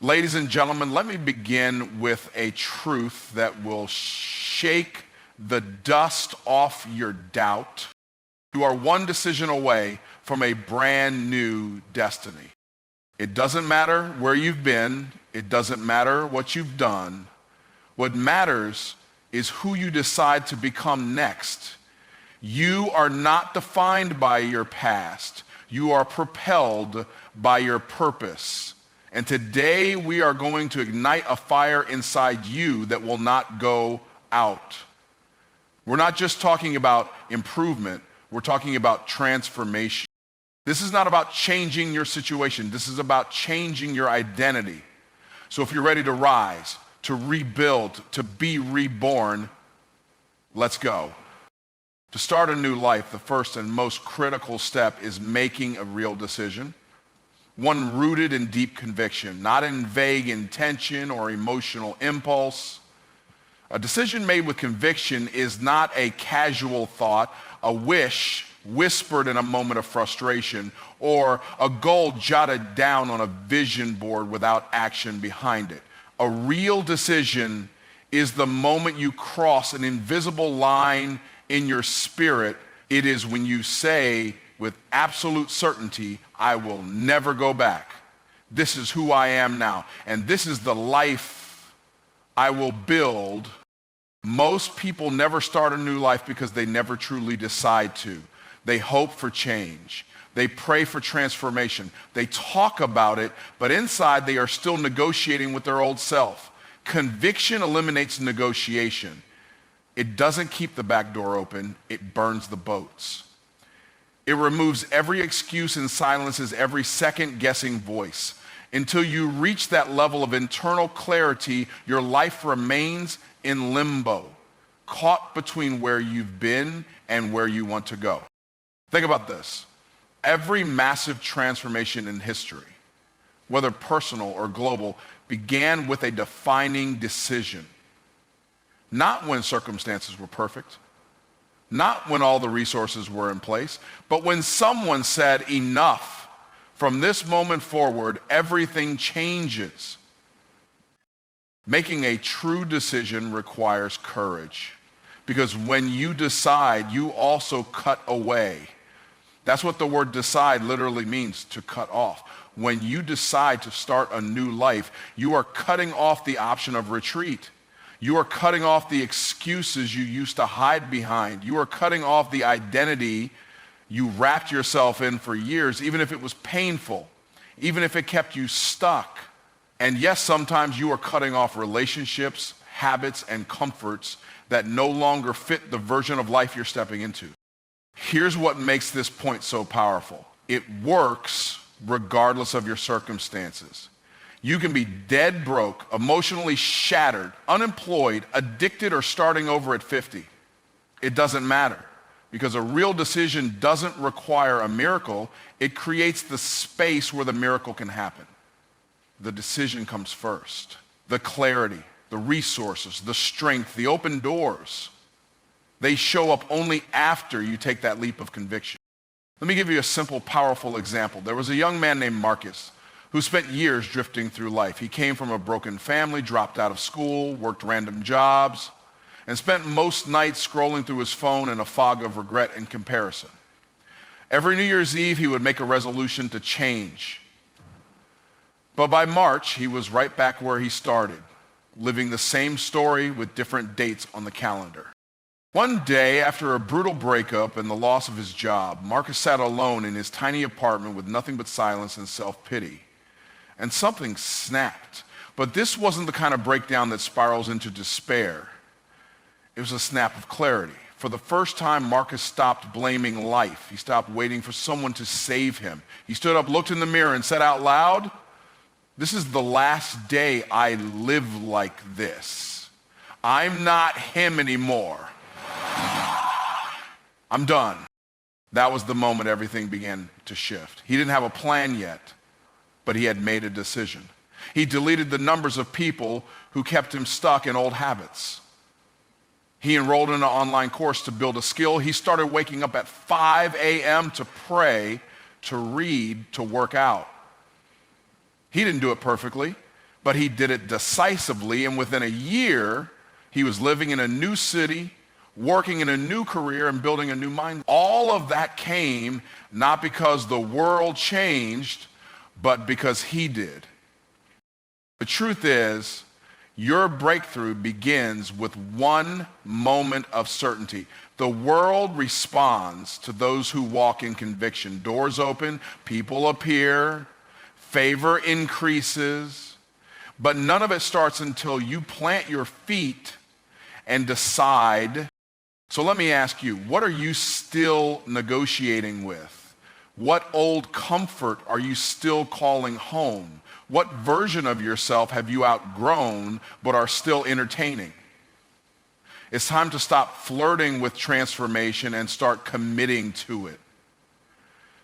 Ladies and gentlemen, let me begin with a truth that will shake the dust off your doubt. You are one decision away from a brand new destiny. It doesn't matter where you've been. It doesn't matter what you've done. What matters is who you decide to become next. You are not defined by your past. You are propelled by your purpose. And today we are going to ignite a fire inside you that will not go out. We're not just talking about improvement. We're talking about transformation. This is not about changing your situation. This is about changing your identity. So if you're ready to rise, to rebuild, to be reborn, let's go. To start a new life, the first and most critical step is making a real decision. One rooted in deep conviction, not in vague intention or emotional impulse. A decision made with conviction is not a casual thought, a wish whispered in a moment of frustration, or a goal jotted down on a vision board without action behind it. A real decision is the moment you cross an invisible line in your spirit. It is when you say with absolute certainty, I will never go back. This is who I am now, and this is the life I will build. Most people never start a new life because they never truly decide to. They hope for change. They pray for transformation. They talk about it, but inside they are still negotiating with their old self. Conviction eliminates negotiation. It doesn't keep the back door open. It burns the boats. It removes every excuse and silences every second-guessing voice. Until you reach that level of internal clarity, your life remains in limbo, caught between where you've been and where you want to go. Think about this. Every massive transformation in history, whether personal or global, began with a defining decision. Not when circumstances were perfect, not when all the resources were in place, but when someone said, enough. From this moment forward, everything changes. Making a true decision requires courage, because when you decide, you also cut away. That's what the word decide literally means, to cut off. When you decide to start a new life, you are cutting off the option of retreat. You are cutting off the excuses you used to hide behind. You are cutting off the identity you wrapped yourself in for years, even if it was painful, even if it kept you stuck. And yes, sometimes you are cutting off relationships, habits, and comforts that no longer fit the version of life you're stepping into. Here's what makes this point so powerful. It works regardless of your circumstances. You can be dead broke, emotionally shattered, unemployed, addicted, or starting over at 50. It doesn't matter, because a real decision doesn't require a miracle. It creates the space where the miracle can happen. The decision comes first. The clarity, the resources, the strength, the open doors, they show up only after you take that leap of conviction. Let me give you a simple, powerful example. There was a young man named Marcus who spent years drifting through life. He came from a broken family, dropped out of school, worked random jobs, and spent most nights scrolling through his phone in a fog of regret and comparison. Every New Year's Eve, he would make a resolution to change. But by March, he was right back where he started, living the same story with different dates on the calendar. One day, after a brutal breakup and the loss of his job, Marcus sat alone in his tiny apartment with nothing but silence and self-pity. And something snapped. But this wasn't the kind of breakdown that spirals into despair. It was a snap of clarity. For the first time, Marcus stopped blaming life. He stopped waiting for someone to save him. He stood up, looked in the mirror, and said out loud, "This is the last day I live like this. I'm not him anymore. I'm done." That was the moment everything began to shift. He didn't have a plan yet, but he had made a decision. He deleted the numbers of people who kept him stuck in old habits. He enrolled in an online course to build a skill. He started waking up at 5 a.m. to pray, to read, to work out. He didn't do it perfectly, but he did it decisively, and within a year, he was living in a new city, working in a new career, and building a new mind. All of that came not because the world changed, but because he did. The truth is, your breakthrough begins with one moment of certainty. The world responds to those who walk in conviction. Doors open, people appear, favor increases, but none of it starts until you plant your feet and decide. So let me ask you, what are you still negotiating with? What old comfort are you still calling home? What version of yourself have you outgrown but are still entertaining? It's time to stop flirting with transformation and start committing to it.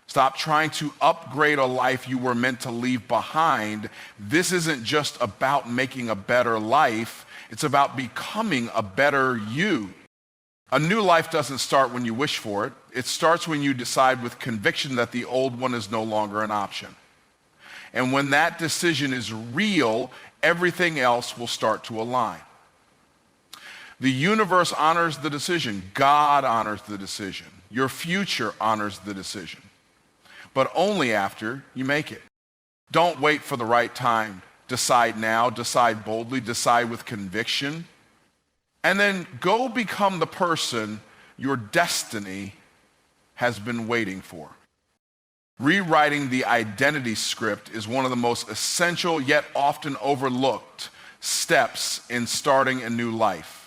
Stop trying to upgrade a life you were meant to leave behind. This isn't just about making a better life. It's about becoming a better you. A new life doesn't start when you wish for it. It starts when you decide with conviction that the old one is no longer an option. And when that decision is real, everything else will start to align. The universe honors the decision. God honors the decision. Your future honors the decision. But only after you make it. Don't wait for the right time. Decide now, decide boldly, decide with conviction. And then go become the person your destiny has been waiting for. Rewriting the identity script is one of the most essential yet often overlooked steps in starting a new life.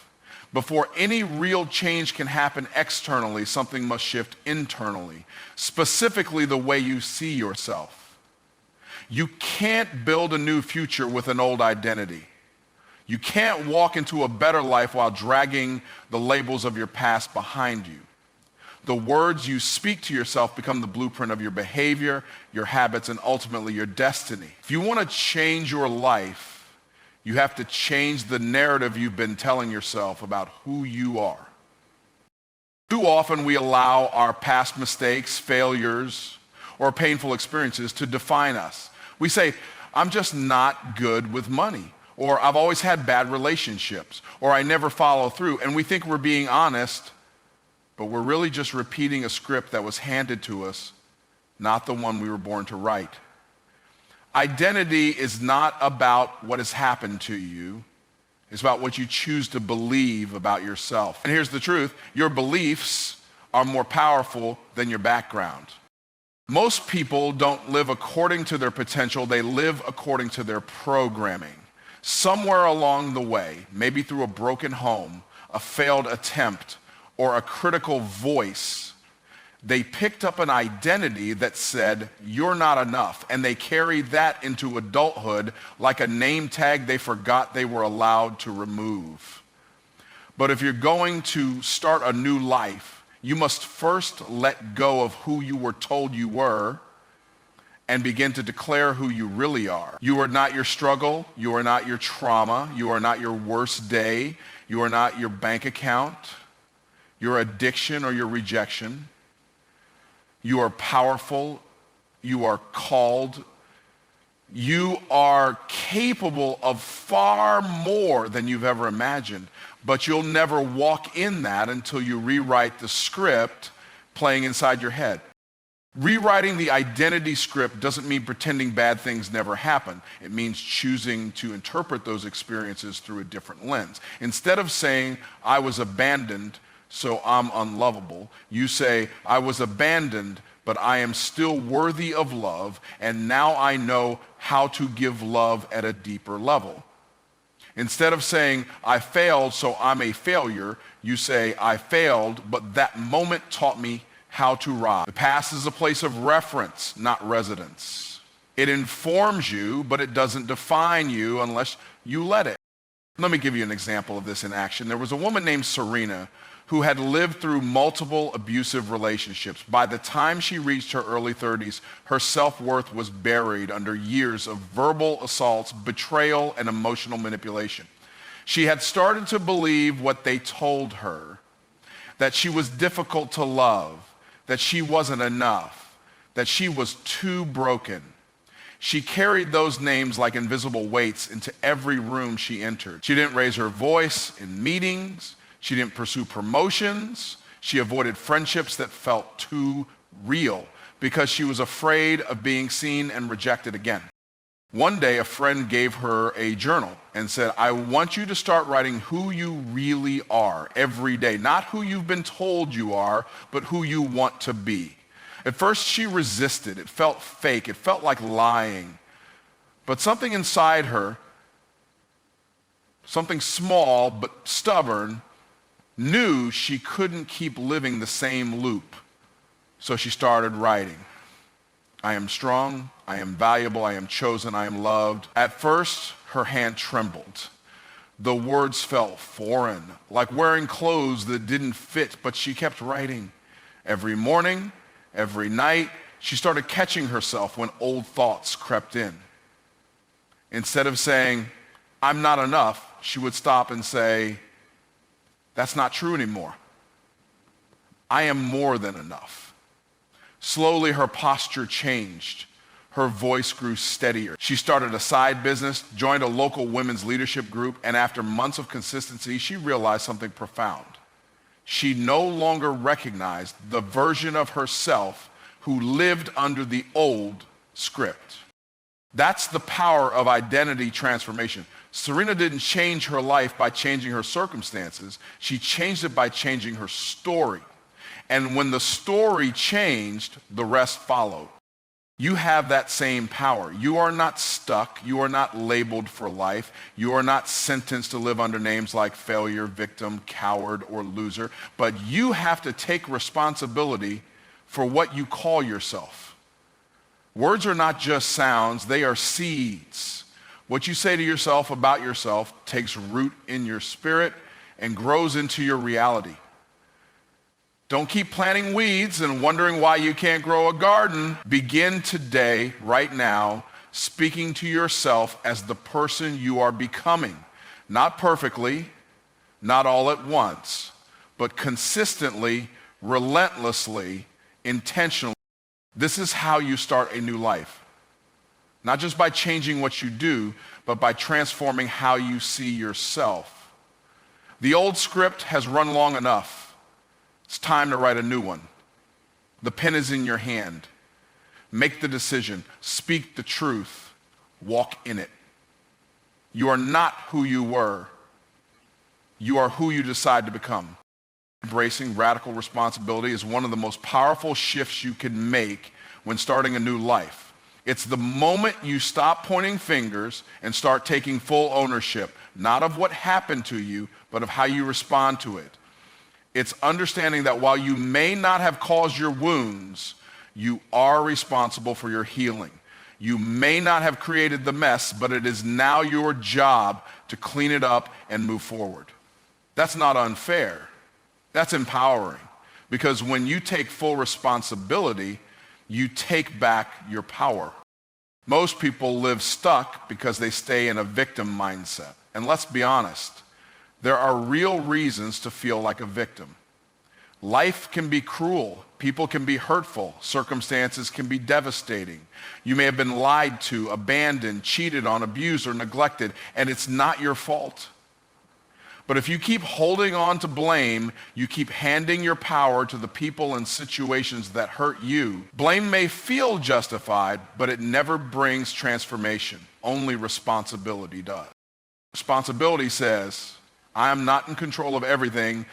Before any real change can happen externally, something must shift internally, specifically the way you see yourself. You can't build a new future with an old identity. You can't walk into a better life while dragging the labels of your past behind you. The words you speak to yourself become the blueprint of your behavior, your habits, and ultimately your destiny. If you want to change your life, you have to change the narrative you've been telling yourself about who you are. Too often we allow our past mistakes, failures, or painful experiences to define us. We say, I'm just not good with money, or I've always had bad relationships, or I never follow through, and we think we're being honest, but we're really just repeating a script that was handed to us, not the one we were born to write. Identity is not about what has happened to you. It's about what you choose to believe about yourself. And here's the truth, your beliefs are more powerful than your background. Most people don't live according to their potential, they live according to their programming. Somewhere along the way, maybe through a broken home, a failed attempt, or a critical voice, they picked up an identity that said, you're not enough. And they carried that into adulthood like a name tag they forgot they were allowed to remove. But if you're going to start a new life, you must first let go of who you were told you were and begin to declare who you really are. You are not your struggle. You are not your trauma. You are not your worst day. You are not your bank account, your addiction, or your rejection. You are powerful. You are called. You are capable of far more than you've ever imagined, but you'll never walk in that until you rewrite the script playing inside your head. Rewriting the identity script doesn't mean pretending bad things never happen. It means choosing to interpret those experiences through a different lens. Instead of saying, I was abandoned, so I'm unlovable, you say, I was abandoned, but I am still worthy of love, and now I know how to give love at a deeper level. Instead of saying, I failed, so I'm a failure, you say, I failed, but that moment taught me how to rise. The past is a place of reference, not residence. It informs you, but it doesn't define you unless you let it. Let me give you an example of this in action. There was a woman named Serena who had lived through multiple abusive relationships. By the time she reached her early 30s, her self-worth was buried under years of verbal assaults, betrayal, and emotional manipulation. She had started to believe what they told her, that she was difficult to love, that she wasn't enough, that she was too broken. She carried those names like invisible weights into every room she entered. She didn't raise her voice in meetings. She didn't pursue promotions. She avoided friendships that felt too real because she was afraid of being seen and rejected again. One day, a friend gave her a journal and said, I want you to start writing who you really are every day. Not who you've been told you are, but who you want to be. At first, she resisted. It felt fake. It felt like lying. But something inside her, something small but stubborn, knew she couldn't keep living the same loop. So she started writing. I am strong, I am valuable, I am chosen, I am loved. At first, her hand trembled. The words felt foreign, like wearing clothes that didn't fit, but she kept writing. Every morning, every night, she started catching herself when old thoughts crept in. Instead of saying, I'm not enough, she would stop and say, that's not true anymore. I am more than enough. Slowly, her posture changed. Her voice grew steadier. She started a side business, joined a local women's leadership group, and after months of consistency, she realized something profound. She no longer recognized the version of herself who lived under the old script. That's the power of identity transformation. Serena didn't change her life by changing her circumstances. She changed it by changing her story. And when the story changed, the rest followed. You have that same power. You are not stuck. You are not labeled for life. You are not sentenced to live under names like failure, victim, coward, or loser. But you have to take responsibility for what you call yourself. Words are not just sounds, they are seeds. What you say to yourself about yourself takes root in your spirit and grows into your reality. Don't keep planting weeds and wondering why you can't grow a garden. Begin today, right now, speaking to yourself as the person you are becoming. Not perfectly, not all at once, but consistently, relentlessly, intentionally. This is how you start a new life. Not just by changing what you do, but by transforming how you see yourself. The old script has run long enough. It's time to write a new one. The pen is in your hand. Make the decision. Speak the truth. Walk in it. You are not who you were. You are who you decide to become. Embracing radical responsibility is one of the most powerful shifts you can make when starting a new life. It's the moment you stop pointing fingers and start taking full ownership, not of what happened to you, but of how you respond to it. It's understanding that while you may not have caused your wounds, you are responsible for your healing. You may not have created the mess, but it is now your job to clean it up and move forward. That's not unfair. That's empowering. Because when you take full responsibility, you take back your power. Most people live stuck because they stay in a victim mindset. And let's be honest, there are real reasons to feel like a victim. Life can be cruel. People can be hurtful. Circumstances can be devastating. You may have been lied to, abandoned, cheated on, abused, or neglected, and it's not your fault. But if you keep holding on to blame, you keep handing your power to the people and situations that hurt you. Blame may feel justified, but it never brings transformation. Only responsibility does. Responsibility says, I am not in control of everything,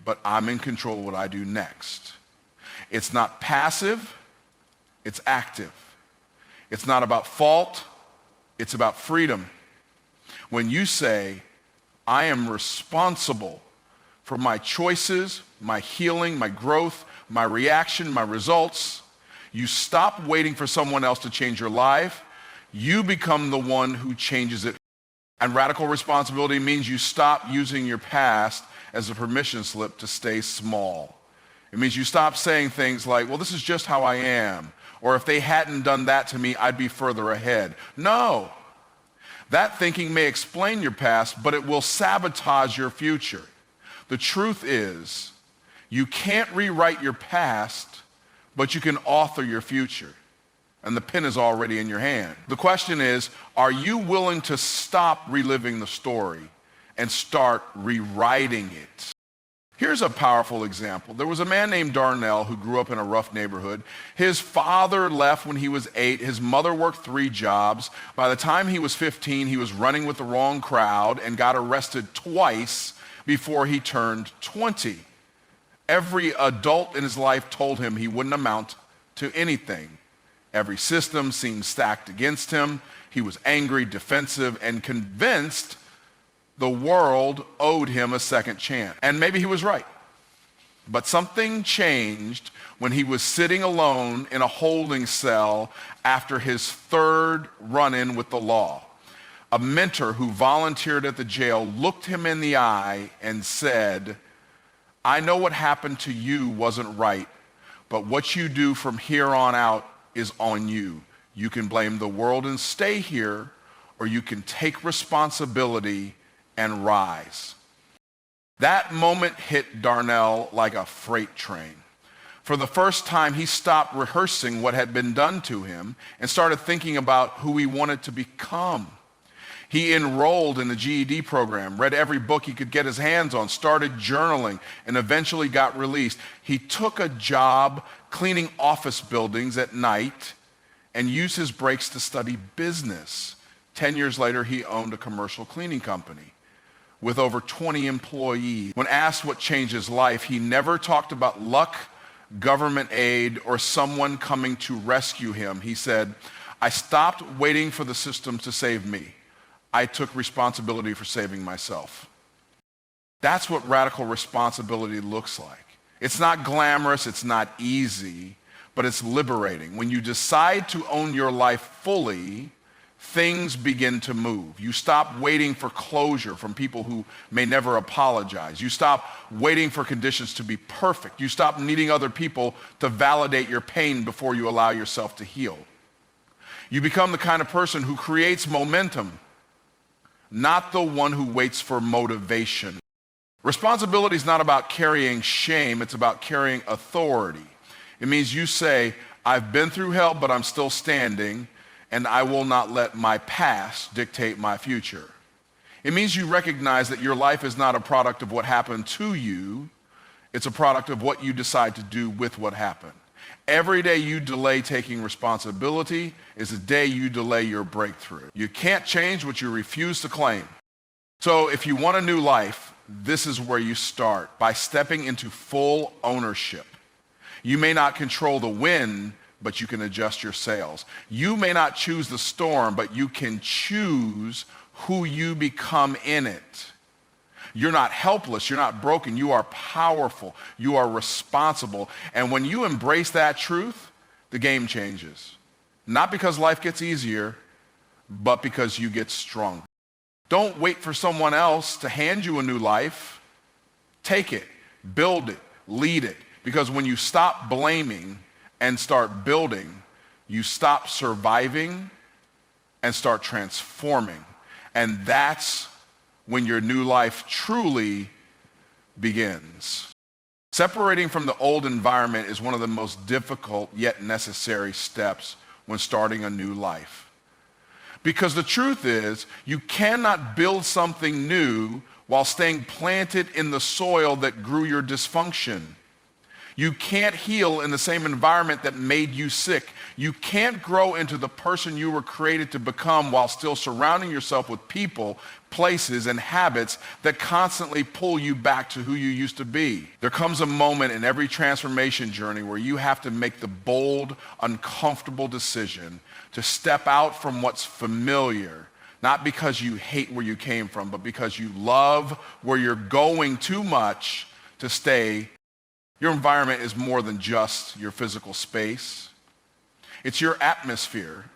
but I'm in control of what I do next. It's not passive, it's active. It's not about fault, it's about freedom. When you say, I am responsible for my choices, my healing, my growth, my reaction, my results, you stop waiting for someone else to change your life. You become the one who changes it. And radical responsibility means you stop using your past as a permission slip to stay small. It means you stop saying things like, well, this is just how I am. Or if they hadn't done that to me, I'd be further ahead. No. That thinking may explain your past, but it will sabotage your future. The truth is, you can't rewrite your past, but you can author your future. and the pen is already in your hand. The question is, are you willing to stop reliving the story and start rewriting it? Here's a powerful example. There was a man named Darnell who grew up in a rough neighborhood. His father left when he was 8. His mother worked 3 jobs. By the time he was 15, he was running with the wrong crowd and got arrested twice before he turned 20. Every adult in his life told him he wouldn't amount to anything. Every system seemed stacked against him. He was angry, defensive, and convinced the world owed him a second chance. And maybe he was right. But something changed when he was sitting alone in a holding cell after his 3rd run-in with the law. A mentor who volunteered at the jail looked him in the eye and said, "I know what happened to you wasn't right, but what you do from here on out is on you. You can blame the world and stay here, or you can take responsibility and rise." That moment hit Darnell like a freight train. For the first time, he stopped rehearsing what had been done to him and started thinking about who he wanted to become. He enrolled in the GED program, read every book he could get his hands on, started journaling, and eventually got released. He took a job cleaning office buildings at night and used his breaks to study business. 10 years later, he owned a commercial cleaning company with over 20 employees. When asked what changed his life, he never talked about luck, government aid, or someone coming to rescue him. He said, "I stopped waiting for the system to save me. I took responsibility for saving myself." That's what radical responsibility looks like. It's not glamorous, it's not easy, but it's liberating. When you decide to own your life fully, things begin to move. You stop waiting for closure from people who may never apologize. You stop waiting for conditions to be perfect. You stop needing other people to validate your pain before you allow yourself to heal. You become the kind of person who creates momentum, not the one who waits for motivation. Responsibility is not about carrying shame, it's about carrying authority. It means you say, "I've been through hell, but I'm still standing, and I will not let my past dictate my future." It means you recognize that your life is not a product of what happened to you, it's a product of what you decide to do with what happened. Every day you delay taking responsibility is a day you delay your breakthrough. You can't change what you refuse to claim. So if you want a new life, this is where you start, by stepping into full ownership. You may not control the wind, but you can adjust your sails. You may not choose the storm, but you can choose who you become in it. You're not helpless, you're not broken, you are powerful, you are responsible. And when you embrace that truth, the game changes. Not because life gets easier, but because you get stronger. Don't wait for someone else to hand you a new life. Take it, build it, lead it. Because when you stop blaming and start building, you stop surviving and start transforming. And that's when your new life truly begins. Separating from the old environment is one of the most difficult yet necessary steps when starting a new life. Because the truth is, you cannot build something new while staying planted in the soil that grew your dysfunction. You can't heal in the same environment that made you sick. You can't grow into the person you were created to become while still surrounding yourself with people, places, and habits that constantly pull you back to who you used to be. There comes a moment in every transformation journey where you have to make the bold, uncomfortable decision to step out from what's familiar, not because you hate where you came from, but because you love where you're going too much to stay. Your environment is more than just your physical space. It's your atmosphere.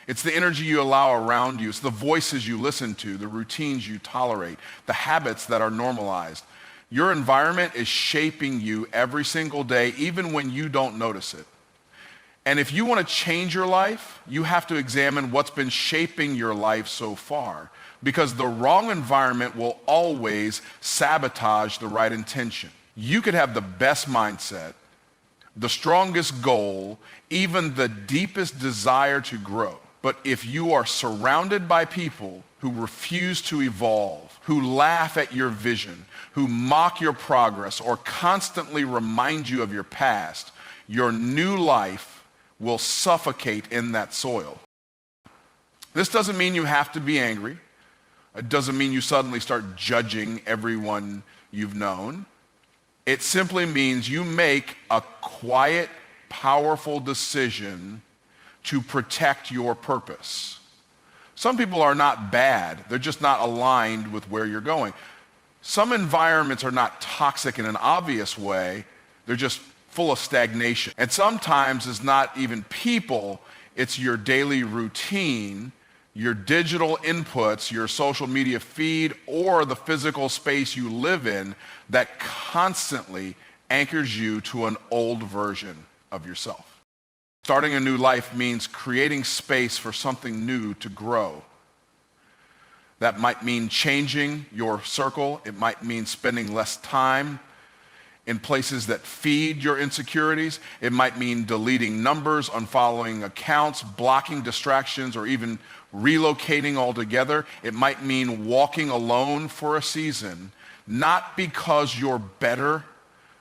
It's the energy you allow around you. It's the voices you listen to, the routines you tolerate, the habits that are normalized. Your environment is shaping you every single day, even when you don't notice it. And if you want to change your life, you have to examine what's been shaping your life so far, because the wrong environment will always sabotage the right intention. You could have the best mindset, the strongest goal, even the deepest desire to grow. But if you are surrounded by people who refuse to evolve, who laugh at your vision, who mock your progress, or constantly remind you of your past, your new life will suffocate in that soil. This doesn't mean you have to be angry. It doesn't mean you suddenly start judging everyone you've known. It simply means you make a quiet, powerful decision to protect your purpose. Some people are not bad. They're just not aligned with where you're going. Some environments are not toxic in an obvious way. They're just full of stagnation. And sometimes it's not even people. It's your daily routine, your digital inputs, your social media feed, or the physical space you live in that constantly anchors you to an old version of yourself. Starting a new life means creating space for something new to grow. That might mean changing your circle. It might mean spending less time in places that feed your insecurities. It might mean deleting numbers, unfollowing accounts, blocking distractions, or even relocating altogether. It might mean walking alone for a season, not because you're better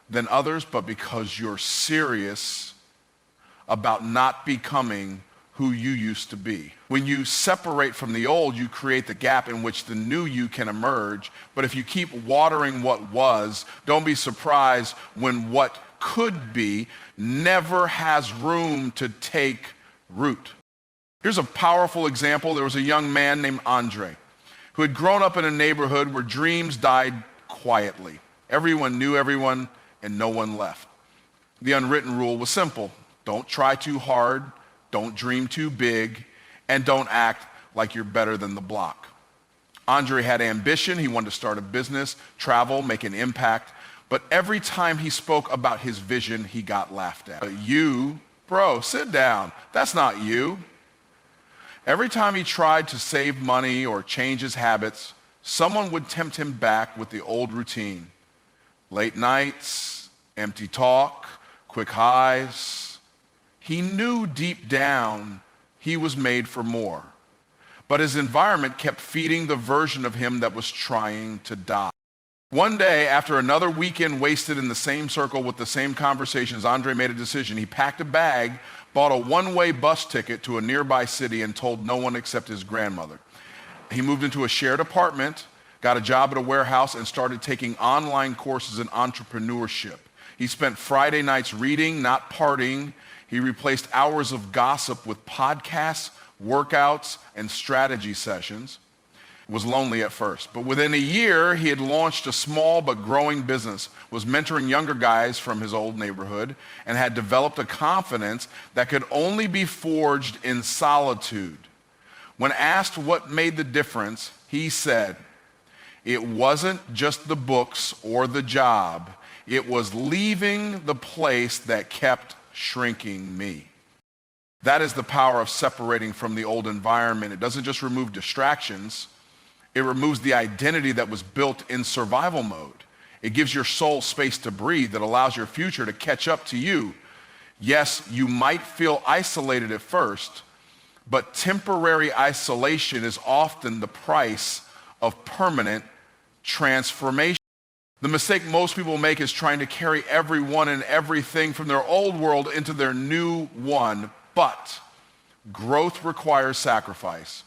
than others, but because you're serious about not becoming who you used to be. When you separate from the old, you create the gap in which the new you can emerge. But if you keep watering what was, don't be surprised when what could be never has room to take root. Here's a powerful example. There was a young man named Andre who had grown up in a neighborhood where dreams died quietly. Everyone knew everyone and no one left. The unwritten rule was simple. Don't try too hard, don't dream too big, and don't act like you're better than the block. Andre had ambition. He wanted to start a business, travel, make an impact. But every time he spoke about his vision, he got laughed at. You, bro, sit down. That's not you. Every time he tried to save money or change his habits, someone would tempt him back with the old routine. Late nights, empty talk, quick highs. He knew deep down he was made for more, but his environment kept feeding the version of him that was trying to die. One day, after another weekend wasted in the same circle with the same conversations, Andre made a decision. He packed a bag, bought a one-way bus ticket to a nearby city, and told no one except his grandmother. He moved into a shared apartment, got a job at a warehouse, and started taking online courses in entrepreneurship. He spent Friday nights reading, not partying. He replaced hours of gossip with podcasts, workouts, and strategy sessions. It was lonely at first, but within a year, he had launched a small but growing business, was mentoring younger guys from his old neighborhood, and had developed a confidence that could only be forged in solitude. When asked what made the difference, he said, "It wasn't just the books or the job. It was leaving the place that kept shrinking me." That is the power of separating from the old environment. It doesn't just remove distractions. It removes the identity that was built in survival mode. It gives your soul space to breathe that allows your future to catch up to you. Yes, you might feel isolated at first, but temporary isolation is often the price of permanent transformation. The mistake most people make is trying to carry everyone and everything from their old world into their new one. But growth requires sacrifice.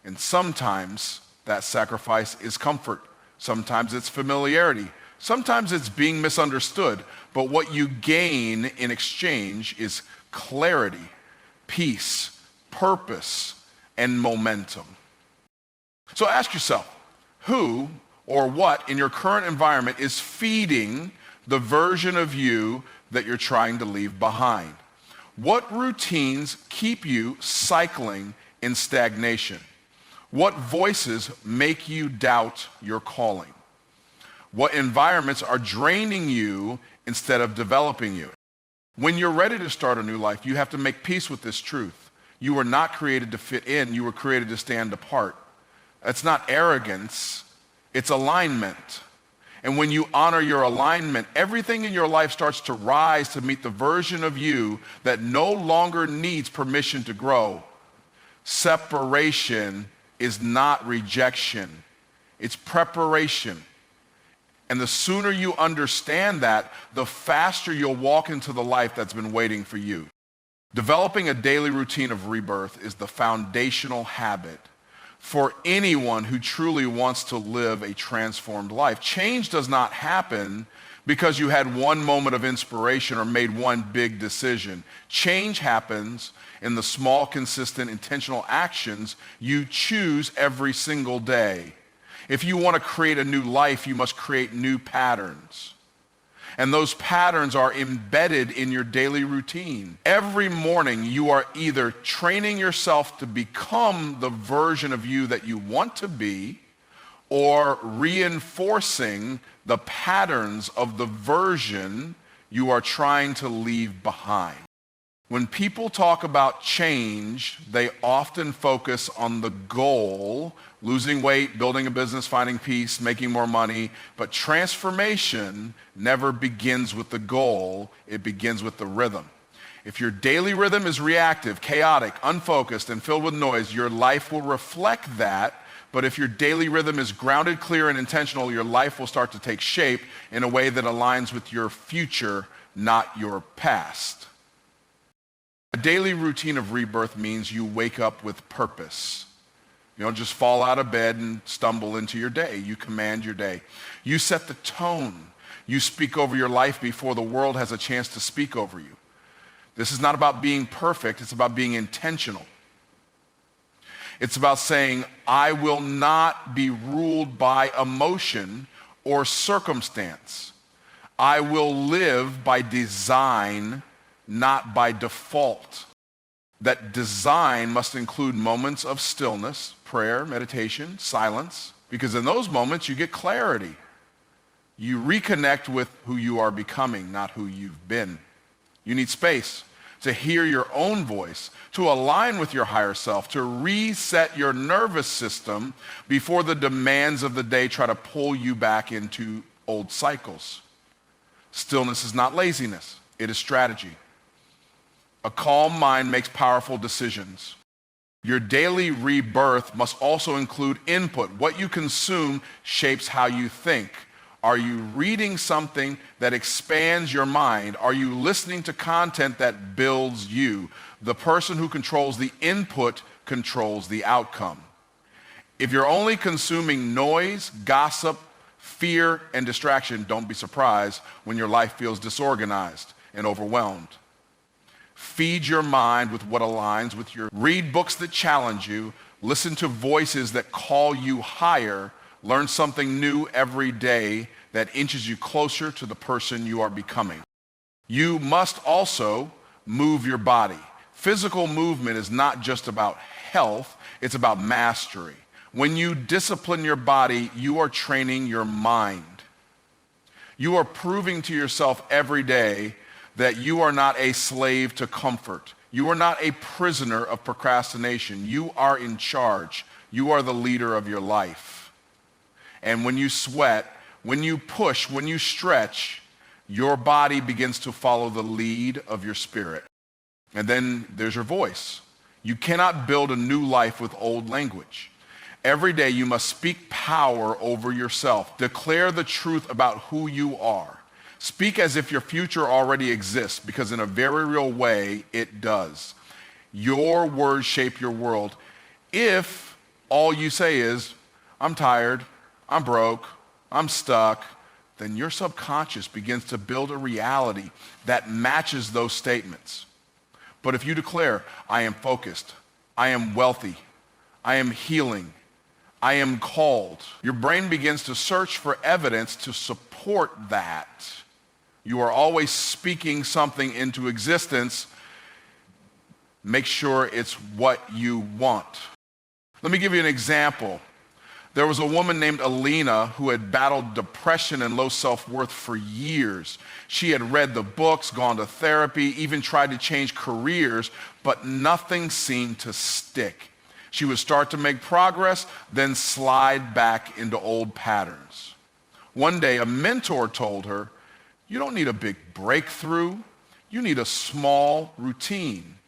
And sometimes that sacrifice is comfort. Sometimes it's familiarity. Sometimes it's being misunderstood. But what you gain in exchange is clarity, peace, purpose, and momentum. So ask yourself, who or what in your current environment is feeding the version of you that you're trying to leave behind? What routines keep you cycling in stagnation? What voices make you doubt your calling? What environments are draining you instead of developing you? When you're ready to start a new life, you have to make peace with this truth. You were not created to fit in. You were created to stand apart. That's not arrogance. It's alignment. And when you honor your alignment, everything in your life starts to rise to meet the version of you that no longer needs permission to grow. Separation is not rejection. It's preparation. And the sooner you understand that, the faster you'll walk into the life that's been waiting for you. Developing a daily routine of rebirth is the foundational habit for anyone who truly wants to live a transformed life. Change does not happen because you had one moment of inspiration or made one big decision. Change happens in the small, consistent, intentional actions you choose every single day. If you want to create a new life, you must create new patterns. And those patterns are embedded in your daily routine. Every morning, you are either training yourself to become the version of you that you want to be, or reinforcing the patterns of the version you are trying to leave behind. When people talk about change, they often focus on the goal, losing weight, building a business, finding peace, making more money. But transformation never begins with the goal, it begins with the rhythm. If your daily rhythm is reactive, chaotic, unfocused, and filled with noise, your life will reflect that. But if your daily rhythm is grounded, clear, and intentional, your life will start to take shape in a way that aligns with your future, not your past. A daily routine of rebirth means you wake up with purpose. You don't just fall out of bed and stumble into your day. You command your day. You set the tone. You speak over your life before the world has a chance to speak over you. This is not about being perfect. It's about being intentional. It's about saying, I will not be ruled by emotion or circumstance. I will live by design, not by default. That design must include moments of stillness, prayer, meditation, silence, because in those moments you get clarity. You reconnect with who you are becoming, not who you've been. You need space to hear your own voice, to align with your higher self, to reset your nervous system before the demands of the day try to pull you back into old cycles. Stillness is not laziness, it is strategy. A calm mind makes powerful decisions. Your daily rebirth must also include input. What you consume shapes how you think. Are you reading something that expands your mind? Are you listening to content that builds you? The person who controls the input controls the outcome. If you're only consuming noise, gossip, fear, and distraction, don't be surprised when your life feels disorganized and overwhelmed. Feed your mind with what aligns with your. Read books that challenge you. Listen to voices that call you higher. Learn something new every day that inches you closer to the person you are becoming. You must also move your body. Physical movement is not just about health, it's about mastery. When you discipline your body, you are training your mind. You are proving to yourself every day that you are not a slave to comfort. You are not a prisoner of procrastination. You are in charge. You are the leader of your life. And when you sweat, when you push, when you stretch, your body begins to follow the lead of your spirit. And then there's your voice. You cannot build a new life with old language. Every day you must speak power over yourself. Declare the truth about who you are. Speak as if your future already exists, because in a very real way, it does. Your words shape your world. If all you say is, I'm tired, I'm broke, I'm stuck, then your subconscious begins to build a reality that matches those statements. But if you declare, I am focused, I am wealthy, I am healing, I am called, your brain begins to search for evidence to support that. You are always speaking something into existence. Make sure it's what you want. Let me give you an example. There was a woman named Alina who had battled depression and low self-worth for years. She had read the books, gone to therapy, even tried to change careers, but nothing seemed to stick. She would start to make progress, then slide back into old patterns. One day, a mentor told her, "You don't need a big breakthrough. You need a small routine."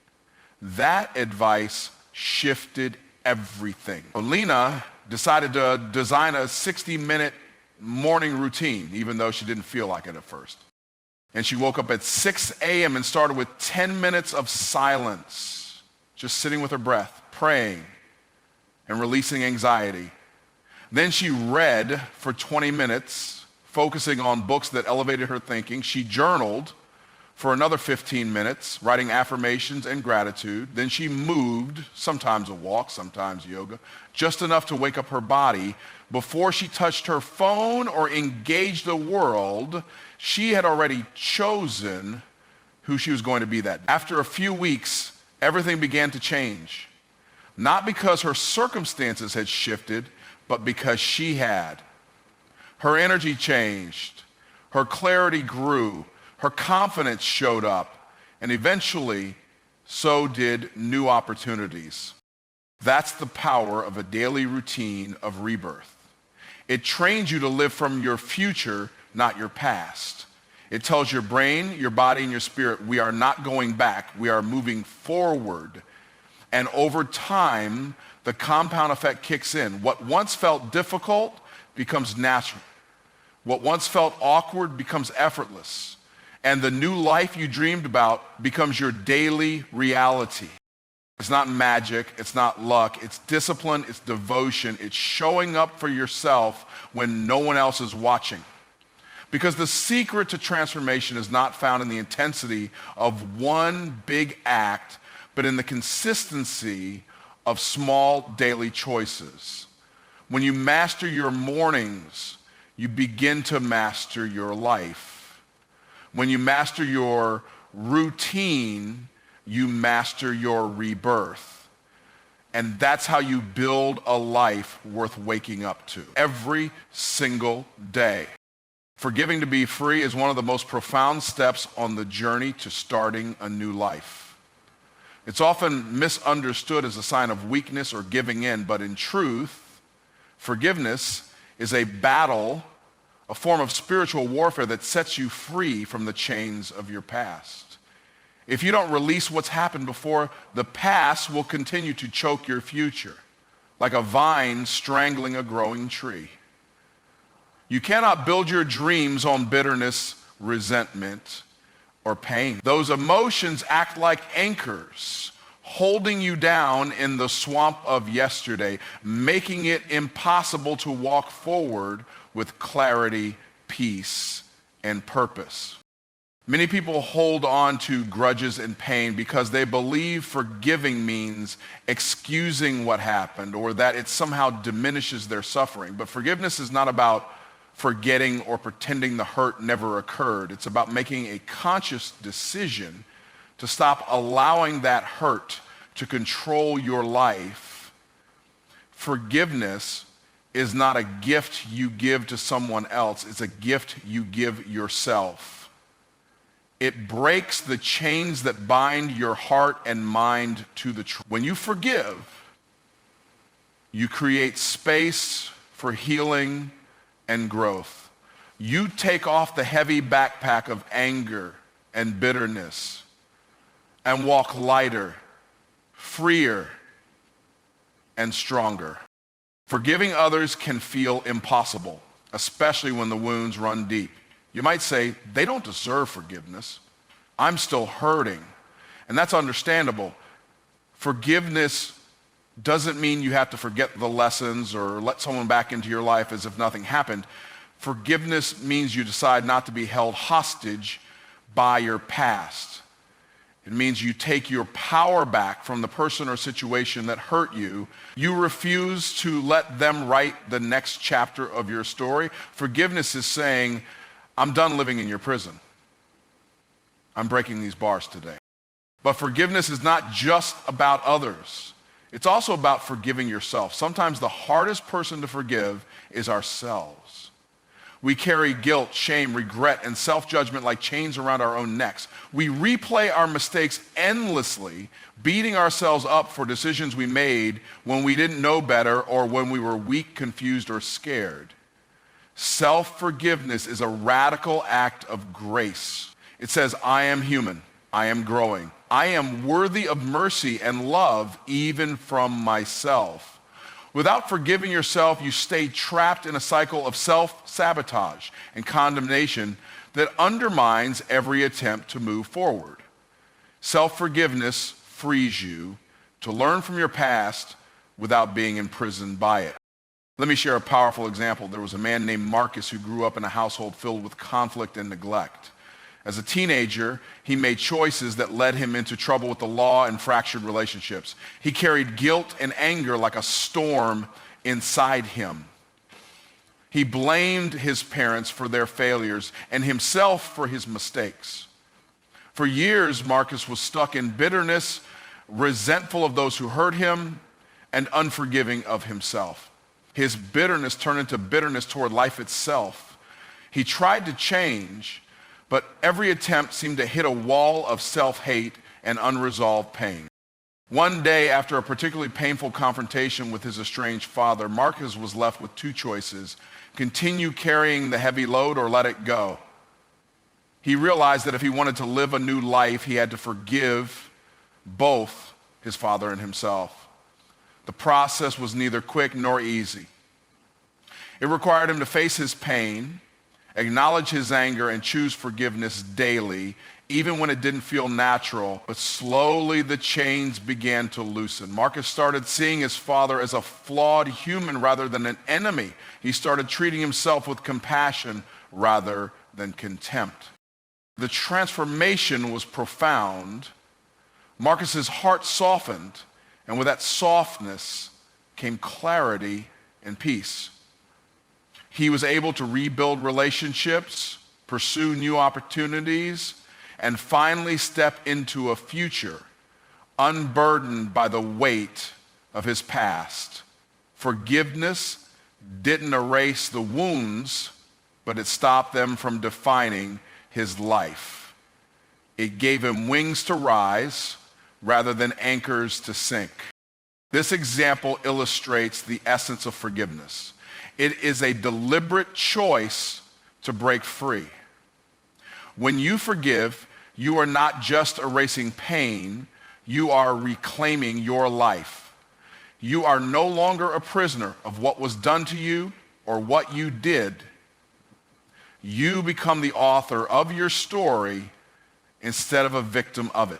That advice shifted everything. Lena decided to design a 60-minute morning routine, even though she didn't feel like it at first. And she woke up at 6 a.m. and started with 10 minutes of silence, just sitting with her breath, praying, and releasing anxiety. Then she read for 20 minutes, focusing on books that elevated her thinking. She journaled for another 15 minutes, writing affirmations and gratitude. Then she moved, sometimes a walk, sometimes yoga, just enough to wake up her body. Before she touched her phone or engaged the world, she had already chosen who she was going to be that day. After a few weeks, everything began to change. Not because her circumstances had shifted, but because she had. Her energy changed, her clarity grew, her confidence showed up, and eventually, so did new opportunities. That's the power of a daily routine of rebirth. It trains you to live from your future, not your past. It tells your brain, your body, and your spirit, we are not going back, we are moving forward. And over time, the compound effect kicks in. What once felt difficult becomes natural. What once felt awkward becomes effortless. And the new life you dreamed about becomes your daily reality. It's not magic, it's not luck, it's discipline, it's devotion, it's showing up for yourself when no one else is watching. Because the secret to transformation is not found in the intensity of one big act, but in the consistency of small daily choices. When you master your mornings, you begin to master your life. When you master your routine, you master your rebirth. And that's how you build a life worth waking up to every single day. Forgiving to be free is one of the most profound steps on the journey to starting a new life. It's often misunderstood as a sign of weakness or giving in, but in truth, forgiveness is a battle, a form of spiritual warfare that sets you free from the chains of your past. If you don't release what's happened before, the past will continue to choke your future, like a vine strangling a growing tree. You cannot build your dreams on bitterness, resentment, or pain. Those emotions act like anchors, holding you down in the swamp of yesterday, making it impossible to walk forward with clarity, peace, and purpose. Many people hold on to grudges and pain because they believe forgiving means excusing what happened or that it somehow diminishes their suffering. But forgiveness is not about forgetting or pretending the hurt never occurred. It's about making a conscious decision to stop allowing that hurt to control your life. Forgiveness is not a gift you give to someone else. It's a gift you give yourself. It breaks the chains that bind your heart and mind to the truth. When you forgive, you create space for healing and growth. You take off the heavy backpack of anger and bitterness and walk lighter, freer, and stronger. Forgiving others can feel impossible, especially when the wounds run deep. You might say, they don't deserve forgiveness. I'm still hurting. And that's understandable. Forgiveness doesn't mean you have to forget the lessons or let someone back into your life as if nothing happened. Forgiveness means you decide not to be held hostage by your past. It means you take your power back from the person or situation that hurt you. You refuse to let them write the next chapter of your story. Forgiveness is saying, I'm done living in your prison. I'm breaking these bars today. But forgiveness is not just about others. It's also about forgiving yourself. Sometimes the hardest person to forgive is ourselves. We carry guilt, shame, regret, and self-judgment like chains around our own necks. We replay our mistakes endlessly, beating ourselves up for decisions we made when we didn't know better or when we were weak, confused, or scared. Self-forgiveness is a radical act of grace. It says, I am human. I am growing. I am worthy of mercy and love even from myself. Without forgiving yourself, you stay trapped in a cycle of self-sabotage and condemnation that undermines every attempt to move forward. Self-forgiveness frees you to learn from your past without being imprisoned by it. Let me share a powerful example. There was a man named Marcus who grew up in a household filled with conflict and neglect. As a teenager, he made choices that led him into trouble with the law and fractured relationships. He carried guilt and anger like a storm inside him. He blamed his parents for their failures and himself for his mistakes. For years, Marcus was stuck in bitterness, resentful of those who hurt him, and unforgiving of himself. His bitterness turned into bitterness toward life itself. He tried to change, but every attempt seemed to hit a wall of self-hate and unresolved pain. One day, after a particularly painful confrontation with his estranged father, Marcus was left with two choices: continue carrying the heavy load or let it go. He realized that if he wanted to live a new life, he had to forgive both his father and himself. The process was neither quick nor easy. It required him to face his pain, acknowledge his anger, and choose forgiveness daily, even when it didn't feel natural. But slowly the chains began to loosen. Marcus started seeing his father as a flawed human rather than an enemy. He started treating himself with compassion rather than contempt. The transformation was profound. Marcus's heart softened, and with that softness came clarity and peace. He was able to rebuild relationships, pursue new opportunities, and finally step into a future unburdened by the weight of his past. Forgiveness didn't erase the wounds, but it stopped them from defining his life. It gave him wings to rise rather than anchors to sink. This example illustrates the essence of forgiveness. It is a deliberate choice to break free. When you forgive, you are not just erasing pain, you are reclaiming your life. You are no longer a prisoner of what was done to you or what you did. You become the author of your story instead of a victim of it.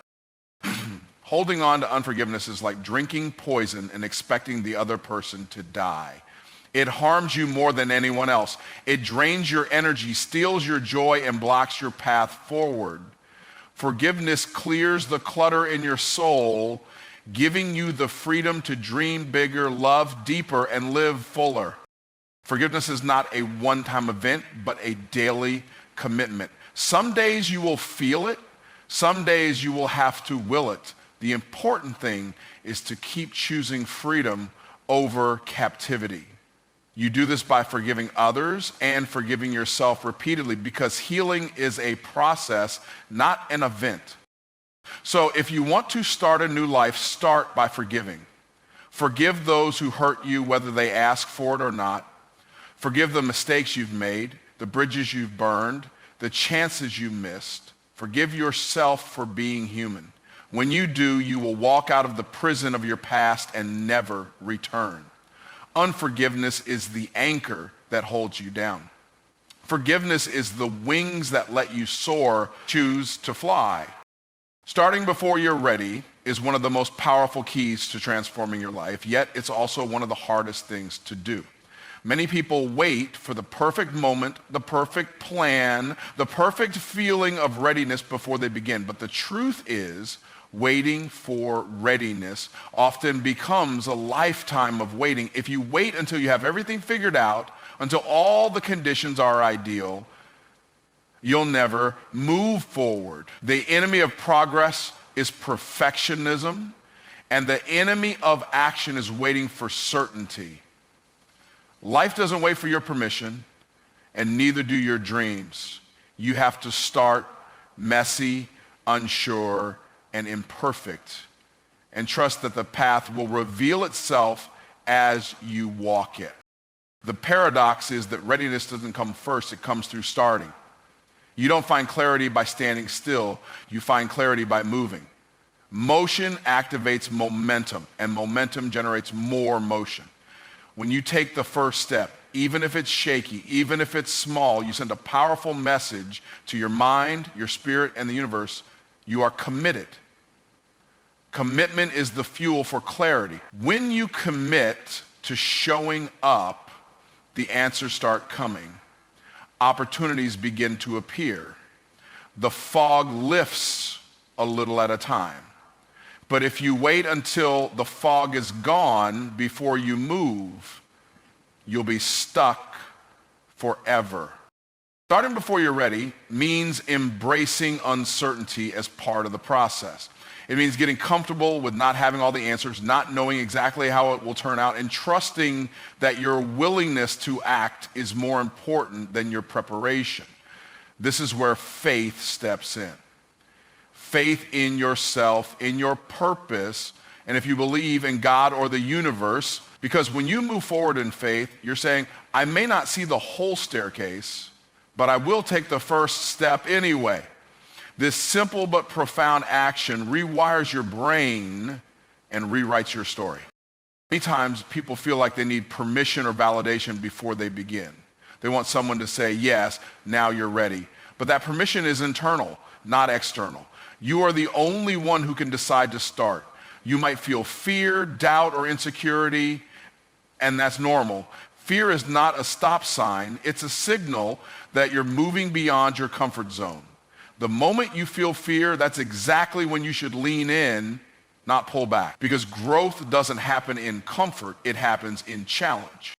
Holding on to unforgiveness is like drinking poison and expecting the other person to die. It harms you more than anyone else. It drains your energy, steals your joy, and blocks your path forward. Forgiveness clears the clutter in your soul, giving you the freedom to dream bigger, love deeper, and live fuller. Forgiveness is not a one-time event, but a daily commitment. Some days you will feel it. Some days you will have to will it. The important thing is to keep choosing freedom over captivity. You do this by forgiving others and forgiving yourself repeatedly, because healing is a process, not an event. So if you want to start a new life, start by forgiving. Forgive those who hurt you, whether they ask for it or not. Forgive the mistakes you've made, the bridges you've burned, the chances you missed. Forgive yourself for being human. When you do, you will walk out of the prison of your past and never return. Unforgiveness is the anchor that holds you down. Forgiveness is the wings that let you soar, choose to fly. Starting before you're ready is one of the most powerful keys to transforming your life, yet it's also one of the hardest things to do. Many people wait for the perfect moment, the perfect plan, the perfect feeling of readiness before they begin. But the truth is, waiting for readiness often becomes a lifetime of waiting. If you wait until you have everything figured out, until all the conditions are ideal, you'll never move forward. The enemy of progress is perfectionism, and the enemy of action is waiting for certainty. Life doesn't wait for your permission, and neither do your dreams. You have to start messy, unsure, and imperfect, and trust that the path will reveal itself as you walk it. The paradox is that readiness doesn't come first, it comes through starting. You don't find clarity by standing still, you find clarity by moving. Motion activates momentum, and momentum generates more motion. When you take the first step, even if it's shaky, even if it's small, you send a powerful message to your mind, your spirit, and the universe. You are committed. Commitment is the fuel for clarity. When you commit to showing up, the answers start coming. Opportunities begin to appear. The fog lifts a little at a time. But if you wait until the fog is gone before you move, you'll be stuck forever. Starting before you're ready means embracing uncertainty as part of the process. It means getting comfortable with not having all the answers, not knowing exactly how it will turn out, and trusting that your willingness to act is more important than your preparation. This is where faith steps in. Faith in yourself, in your purpose, and if you believe in God or the universe, because when you move forward in faith, you're saying, I may not see the whole staircase, but I will take the first step anyway. This simple but profound action rewires your brain and rewrites your story. Many times people feel like they need permission or validation before they begin. They want someone to say, yes, now you're ready. But that permission is internal, not external. You are the only one who can decide to start. You might feel fear, doubt, or insecurity, and that's normal. Fear is not a stop sign. It's a signal that you're moving beyond your comfort zone. The moment you feel fear, that's exactly when you should lean in, not pull back. Because growth doesn't happen in comfort, it happens in challenge.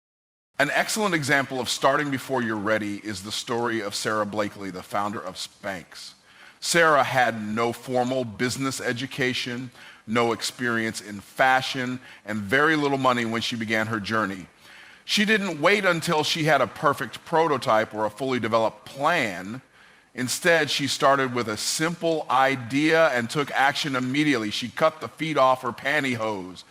An excellent example of starting before you're ready is the story of Sarah Blakely, the founder of Spanx. Sarah had no formal business education, no experience in fashion, and very little money when she began her journey. She didn't wait until she had a perfect prototype or a fully developed plan. Instead, she started with a simple idea and took action immediately. She cut the feet off her pantyhose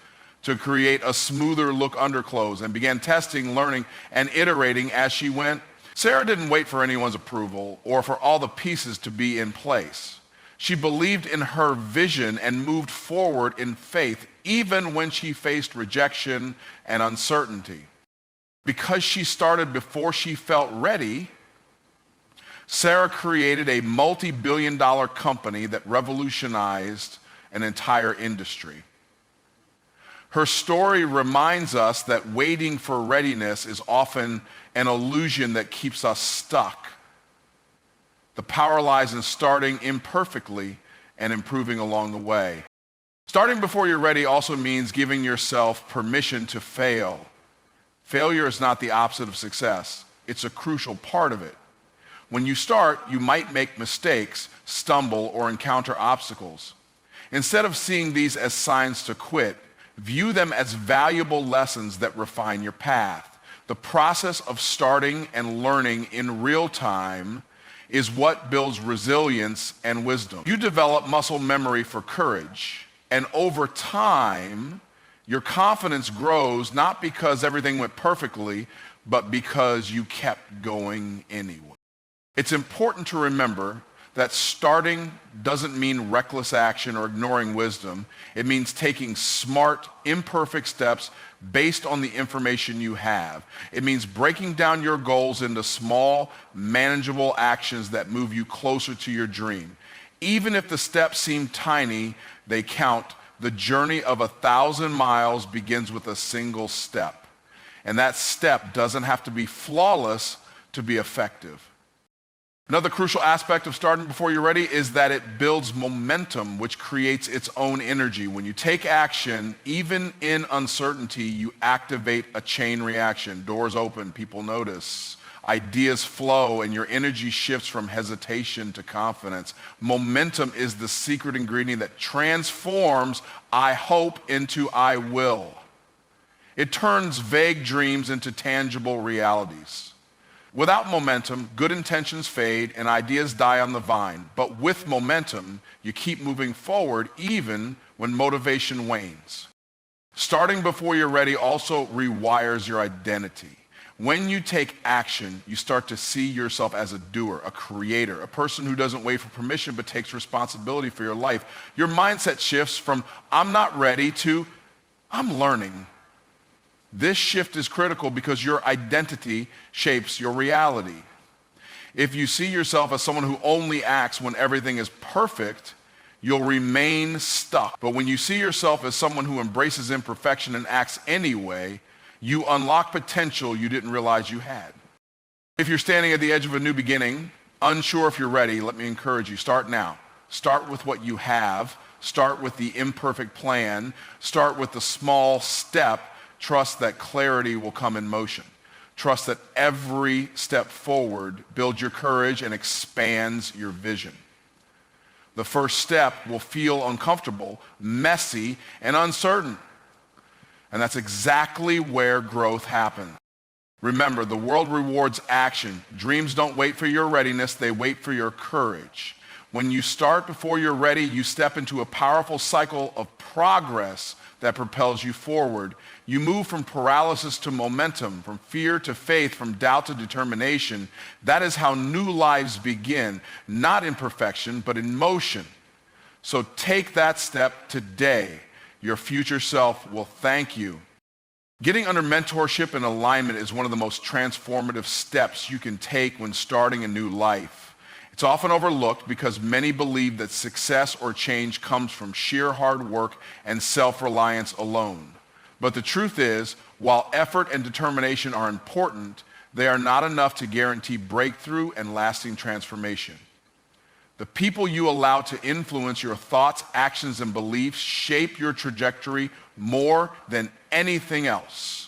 to create a smoother look underclothes and began testing, learning, and iterating as she went. Sarah didn't wait for anyone's approval or for all the pieces to be in place. She believed in her vision and moved forward in faith, even when she faced rejection and uncertainty. Because she started before she felt ready, Sarah created a multi-billion-dollar company that revolutionized an entire industry. Her story reminds us that waiting for readiness is often an illusion that keeps us stuck. The power lies in starting imperfectly and improving along the way. Starting before you're ready also means giving yourself permission to fail. Failure is not the opposite of success. It's a crucial part of it. When you start, you might make mistakes, stumble, or encounter obstacles. Instead of seeing these as signs to quit, view them as valuable lessons that refine your path. The process of starting and learning in real time is what builds resilience and wisdom. You develop muscle memory for courage, and over time, your confidence grows not because everything went perfectly, but because you kept going anyway. It's important to remember that starting doesn't mean reckless action or ignoring wisdom. It means taking smart, imperfect steps based on the information you have. It means breaking down your goals into small, manageable actions that move you closer to your dream. Even if the steps seem tiny, they count. The journey of 1,000 miles begins with a single step. And that step doesn't have to be flawless to be effective. Another crucial aspect of starting before you're ready is that it builds momentum, which creates its own energy. When you take action, even in uncertainty, you activate a chain reaction. Doors open, people notice, ideas flow, and your energy shifts from hesitation to confidence. Momentum is the secret ingredient that transforms I hope into I will. It turns vague dreams into tangible realities. Without momentum, good intentions fade and ideas die on the vine. But with momentum, you keep moving forward even when motivation wanes. Starting before you're ready also rewires your identity. When you take action, you start to see yourself as a doer, a creator, a person who doesn't wait for permission but takes responsibility for your life. Your mindset shifts from I'm not ready to I'm learning. This shift is critical because your identity shapes your reality. If you see yourself as someone who only acts when everything is perfect, you'll remain stuck. But when you see yourself as someone who embraces imperfection and acts anyway, you unlock potential you didn't realize you had. If you're standing at the edge of a new beginning, unsure if you're ready, let me encourage you, start now. Start with what you have. Start with the imperfect plan. Start with the small step. Trust that clarity will come in motion. Trust that every step forward builds your courage and expands your vision. The first step will feel uncomfortable, messy, and uncertain. And that's exactly where growth happens. Remember, the world rewards action. Dreams don't wait for your readiness, they wait for your courage. When you start before you're ready, you step into a powerful cycle of progress that propels you forward. You move from paralysis to momentum, from fear to faith, from doubt to determination. That is how new lives begin, not in perfection, but in motion. So take that step today. Your future self will thank you. Getting under mentorship and alignment is one of the most transformative steps you can take when starting a new life. It's often overlooked because many believe that success or change comes from sheer hard work and self-reliance alone. But the truth is, while effort and determination are important, they are not enough to guarantee breakthrough and lasting transformation. The people you allow to influence your thoughts, actions, and beliefs shape your trajectory more than anything else.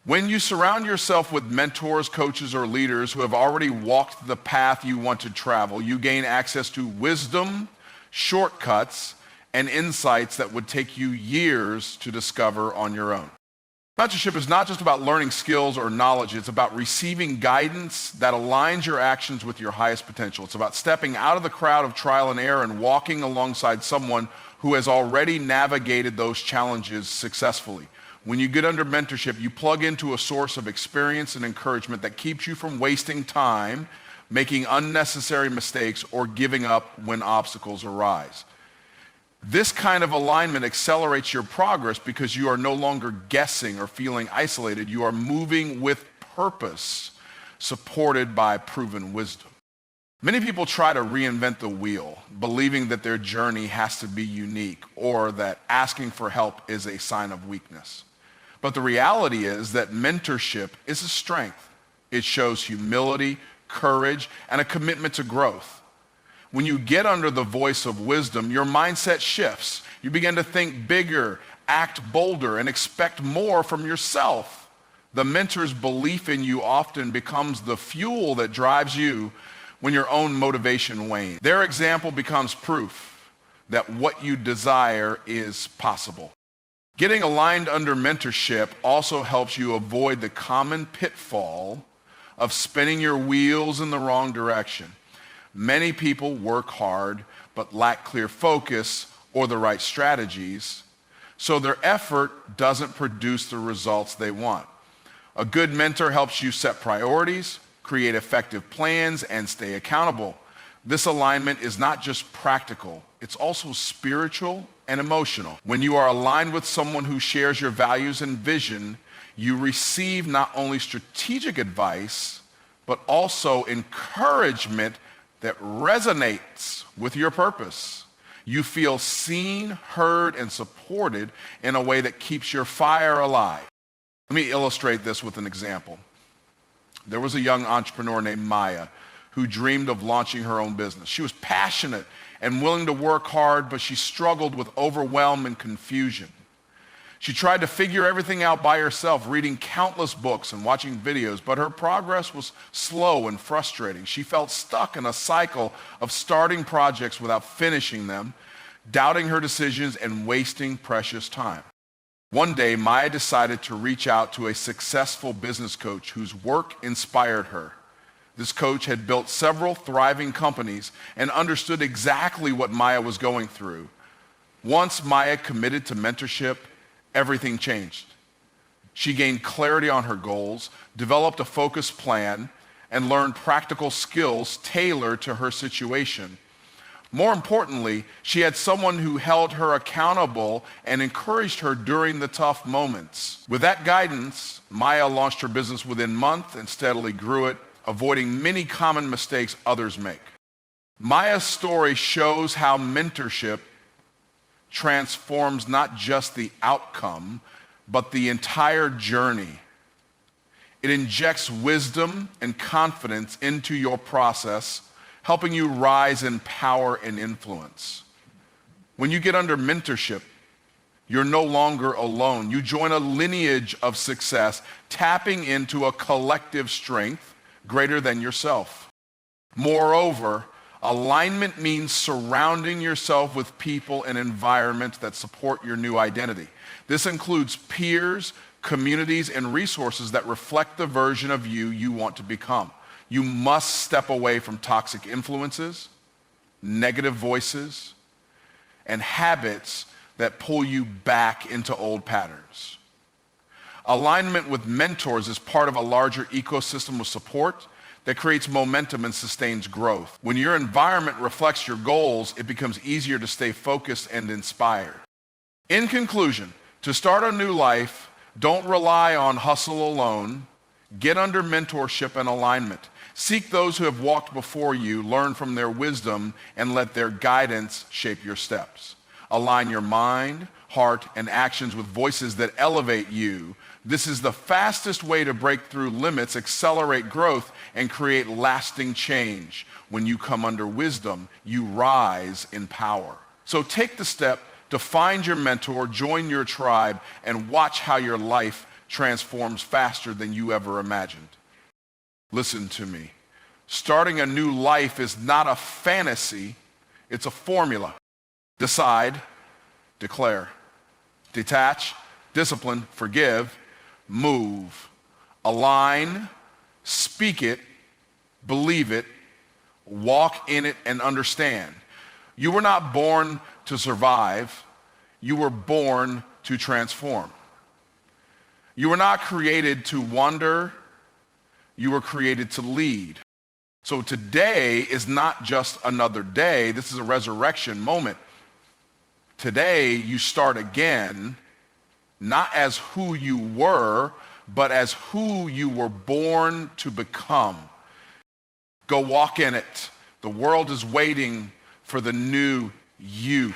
When you surround yourself with mentors, coaches, or leaders who have already walked the path you want to travel, you gain access to wisdom, shortcuts, and insights that would take you years to discover on your own. Mentorship is not just about learning skills or knowledge. It's about receiving guidance that aligns your actions with your highest potential. It's about stepping out of the crowd of trial and error and walking alongside someone who has already navigated those challenges successfully. When you get under mentorship, you plug into a source of experience and encouragement that keeps you from wasting time, making unnecessary mistakes, or giving up when obstacles arise. This kind of alignment accelerates your progress because you are no longer guessing or feeling isolated. You are moving with purpose, supported by proven wisdom. Many people try to reinvent the wheel, believing that their journey has to be unique or that asking for help is a sign of weakness. But the reality is that mentorship is a strength. It shows humility, courage, and a commitment to growth. When you get under the voice of wisdom, your mindset shifts. You begin to think bigger, act bolder, and expect more from yourself. The mentor's belief in you often becomes the fuel that drives you when your own motivation wanes. Their example becomes proof that what you desire is possible. Getting aligned under mentorship also helps you avoid the common pitfall of spinning your wheels in the wrong direction. Many people work hard but lack clear focus or the right strategies, so their effort doesn't produce the results they want. A good mentor helps you set priorities, create effective plans, and stay accountable. This alignment is not just practical, it's also spiritual and emotional. When you are aligned with someone who shares your values and vision, you receive not only strategic advice, but also encouragement that resonates with your purpose. You feel seen, heard, and supported in a way that keeps your fire alive. Let me illustrate this with an example. There was a young entrepreneur named Maya who dreamed of launching her own business. She was passionate and willing to work hard, but she struggled with overwhelm and confusion. She tried to figure everything out by herself, reading countless books and watching videos, but her progress was slow and frustrating. She felt stuck in a cycle of starting projects without finishing them, doubting her decisions and wasting precious time. One day, Maya decided to reach out to a successful business coach whose work inspired her. This coach had built several thriving companies and understood exactly what Maya was going through. Once Maya committed to mentorship, everything changed. She gained clarity on her goals, developed a focused plan, and learned practical skills tailored to her situation. More importantly, she had someone who held her accountable and encouraged her during the tough moments. With that guidance, Maya launched her business within months and steadily grew it, avoiding many common mistakes others make. Maya's story shows how mentorship transforms not just the outcome, but the entire journey. It injects wisdom and confidence into your process, helping you rise in power and influence. When you get under mentorship, you're no longer alone. You join a lineage of success, tapping into a collective strength greater than yourself. Moreover, alignment means surrounding yourself with people and environments that support your new identity. This includes peers, communities, and resources that reflect the version of you want to become. You must step away from toxic influences, negative voices, and habits that pull you back into old patterns. Alignment with mentors is part of a larger ecosystem of support that creates momentum and sustains growth. When your environment reflects your goals, it becomes easier to stay focused and inspired. In conclusion, to start a new life, don't rely on hustle alone. Get under mentorship and alignment. Seek those who have walked before you, learn from their wisdom, and let their guidance shape your steps. Align your mind, heart, and actions with voices that elevate you. This is the fastest way to break through limits, accelerate growth, and create lasting change. When you come under wisdom, you rise in power. So take the step to find your mentor, join your tribe, and watch how your life transforms faster than you ever imagined. Listen to me. Starting a new life is not a fantasy, it's a formula. Decide, declare, detach, discipline, forgive, move, align, speak it, believe it, walk in it, and understand. You were not born to survive. You were born to transform. You were not created to wander. You were created to lead. So today is not just another day. This is a resurrection moment. Today you start again, not as who you were, but as who you were born to become. Go walk in it. The world is waiting for the new you.